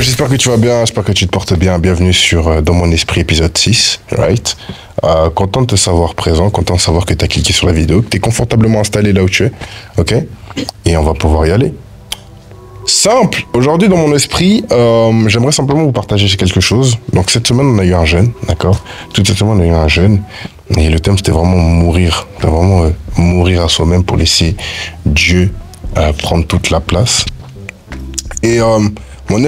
j'espère que tu vas bien, j'espère que tu te portes bien. Bienvenue sur Dans mon esprit épisode 6, right? Content de te savoir présent, content de savoir que tu as cliqué sur la vidéo, que tu es confortablement installé là où tu es, ok? Et on va pouvoir y aller. Simple, aujourd'hui dans mon esprit, j'aimerais simplement vous partager quelque chose. Donc cette semaine on a eu un jeûne, d'accord? Toute cette semaine on a eu un jeûne. Et le thème c'était vraiment mourir, mourir à soi-même pour laisser Dieu prendre toute la place. Et mon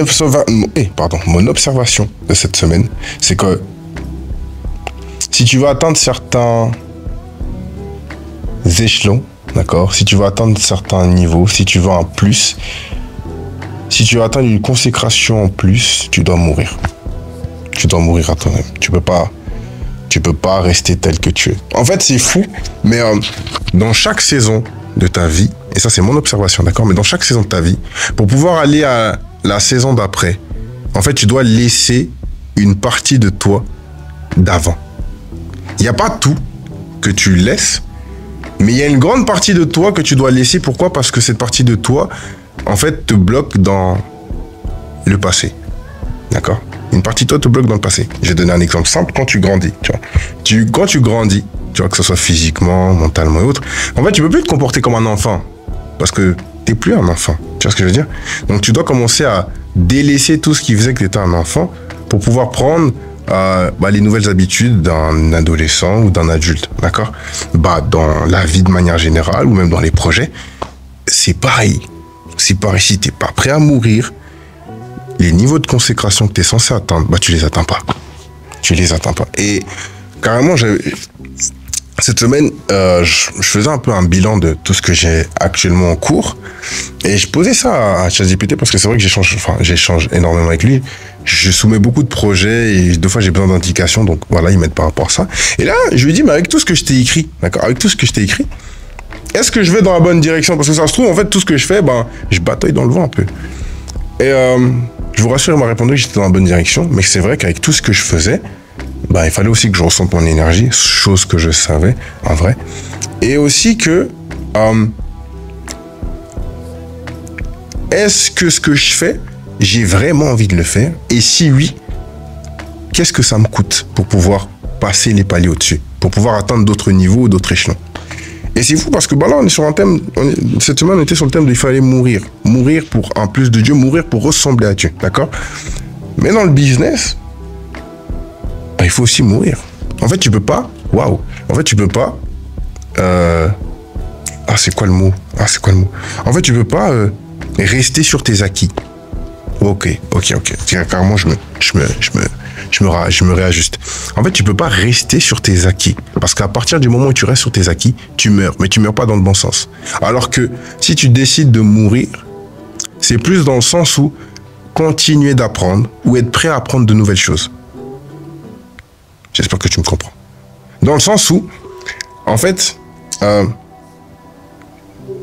observation de cette semaine, c'est que si tu veux atteindre certains échelons, d'accord, si tu veux atteindre certains niveaux, si tu veux un plus, si tu veux atteindre une consécration en plus, tu dois mourir. Tu dois mourir à toi-même. Tu peux pas rester tel que tu es. En fait, c'est fou, mais dans chaque saison de ta vie, et ça c'est mon observation, d'accord, mais dans chaque saison de ta vie, pour pouvoir aller à la saison d'après, en fait, tu dois laisser une partie de toi d'avant. Il n'y a pas tout que tu laisses, mais il y a une grande partie de toi que tu dois laisser. Pourquoi? Parce que cette partie de toi, en fait, te bloque dans le passé. D'accord? Une partie de toi te bloque dans le passé. Je vais donner un exemple simple. Quand tu grandis, quand tu grandis, tu vois, que ce soit physiquement, mentalement et autres, en fait, tu peux plus te comporter comme un enfant. Parce que tu n'es plus un enfant. Tu vois ce que je veux dire? Donc, tu dois commencer à délaisser tout ce qui faisait que tu étais un enfant pour pouvoir prendre les nouvelles habitudes d'un adolescent ou d'un adulte. D'accord? Dans la vie de manière générale ou même dans les projets, c'est pareil. C'est pareil. Si tu n'es pas prêt à mourir, les niveaux de consécration que tu es censé atteindre, tu les atteins pas. Tu les atteins pas. Et carrément, cette semaine, je faisais un peu un bilan de tout ce que j'ai actuellement en cours. Et je posais ça à ChatGPT parce que c'est vrai que j'échange énormément avec lui. Je soumets beaucoup de projets et deux fois j'ai besoin d'indications. Donc voilà, il m'aide par rapport à ça. Et là, je lui dis, mais avec tout ce que je t'ai écrit, d'accord, avec tout ce que je t'ai écrit, est-ce que je vais dans la bonne direction? Parce que ça se trouve, en fait, tout ce que je fais, je bataille dans le vent un peu. Et je vous rassure, il m'a répondu que j'étais dans la bonne direction. Mais c'est vrai qu'avec tout ce que je faisais, il fallait aussi que je ressente mon énergie, chose que je savais, en vrai. Et aussi que, est-ce que ce que je fais, j'ai vraiment envie de le faire? Et si oui, qu'est-ce que ça me coûte pour pouvoir passer les paliers au-dessus, pour pouvoir atteindre d'autres niveaux ou d'autres échelons? Et c'est fou parce que là, on est sur un thème, cette semaine, on était sur le thème de il fallait mourir. Mourir pour un plus de Dieu, mourir pour ressembler à Dieu, d'accord? Mais dans le business, il faut aussi mourir. En fait, tu peux pas, en fait, tu peux pas, c'est quoi le mot? En fait, tu peux pas rester sur tes acquis. Ok. Carrément, je me réajuste. En fait, tu peux pas rester sur tes acquis. Parce qu'à partir du moment où tu restes sur tes acquis, tu meurs. Mais tu meurs pas dans le bon sens. Alors que si tu décides de mourir, c'est plus dans le sens où continuer d'apprendre ou être prêt à apprendre de nouvelles choses. J'espère que tu me comprends. Dans le sens où, en fait,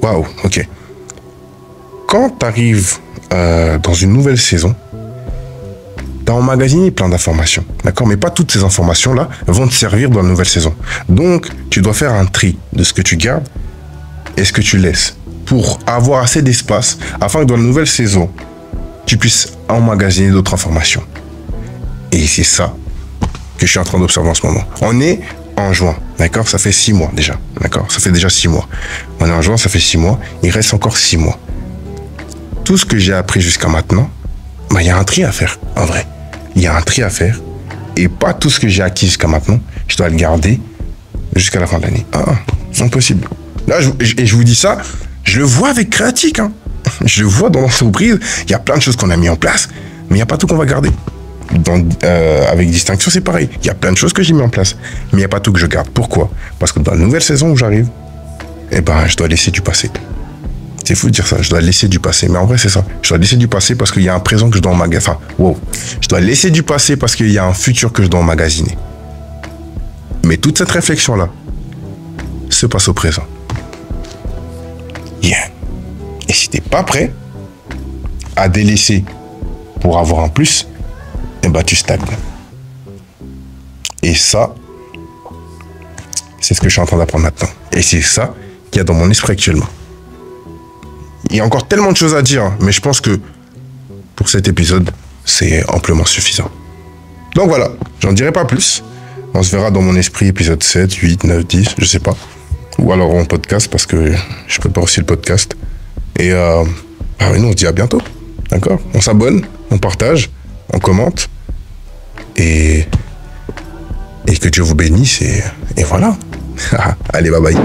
ok. Quand tu arrives dans une nouvelle saison, tu as emmagasiné plein d'informations, d'accord? Mais pas toutes ces informations-là vont te servir dans la nouvelle saison. Donc, tu dois faire un tri de ce que tu gardes et ce que tu laisses pour avoir assez d'espace afin que dans la nouvelle saison, tu puisses emmagasiner d'autres informations. Et c'est ça que je suis en train d'observer en ce moment. On est en juin, d'accord? Ça fait 6 mois déjà, d'accord? Ça fait déjà 6 mois. On est en juin, ça fait 6 mois. Il reste encore 6 mois. Tout ce que j'ai appris jusqu'à maintenant, il y a un tri à faire, en vrai. Il y a un tri à faire. Et pas tout ce que j'ai acquis jusqu'à maintenant, je dois le garder jusqu'à la fin de l'année. C'est impossible. Là, je vous dis ça, je le vois avec Créatique. Je le vois dans l'entreprise. Il y a plein de choses qu'on a mis en place, mais il n'y a pas tout qu'on va garder. Avec Distinction, c'est pareil. Il y a plein de choses que j'ai mis en place, mais il n'y a pas tout que je garde. Pourquoi? Parce que dans la nouvelle saison où j'arrive, je dois laisser du passé. C'est fou de dire ça, je dois laisser du passé. Mais en vrai, c'est ça. Je dois laisser du passé parce qu'il y a un présent que je dois emmagasiner. Je dois laisser du passé parce qu'il y a un futur que je dois emmagasiner. Mais toute cette réflexion-là se passe au présent. Yeah. Et si tu n'es pas prêt à délaisser pour avoir un plus, tu stagnes. Et ça, c'est ce que je suis en train d'apprendre maintenant. Et c'est ça qu'il y a dans mon esprit actuellement. Il y a encore tellement de choses à dire, mais je pense que pour cet épisode, c'est amplement suffisant. Donc voilà, j'en dirai pas plus. On se verra dans mon esprit, épisode 7, 8, 9, 10, je sais pas. Ou alors en podcast, parce que je prépare aussi le podcast. Et nous, on se dit à bientôt. D'accord? On s'abonne, on partage, on commente. Et que Dieu vous bénisse. Et voilà. Allez, bye bye.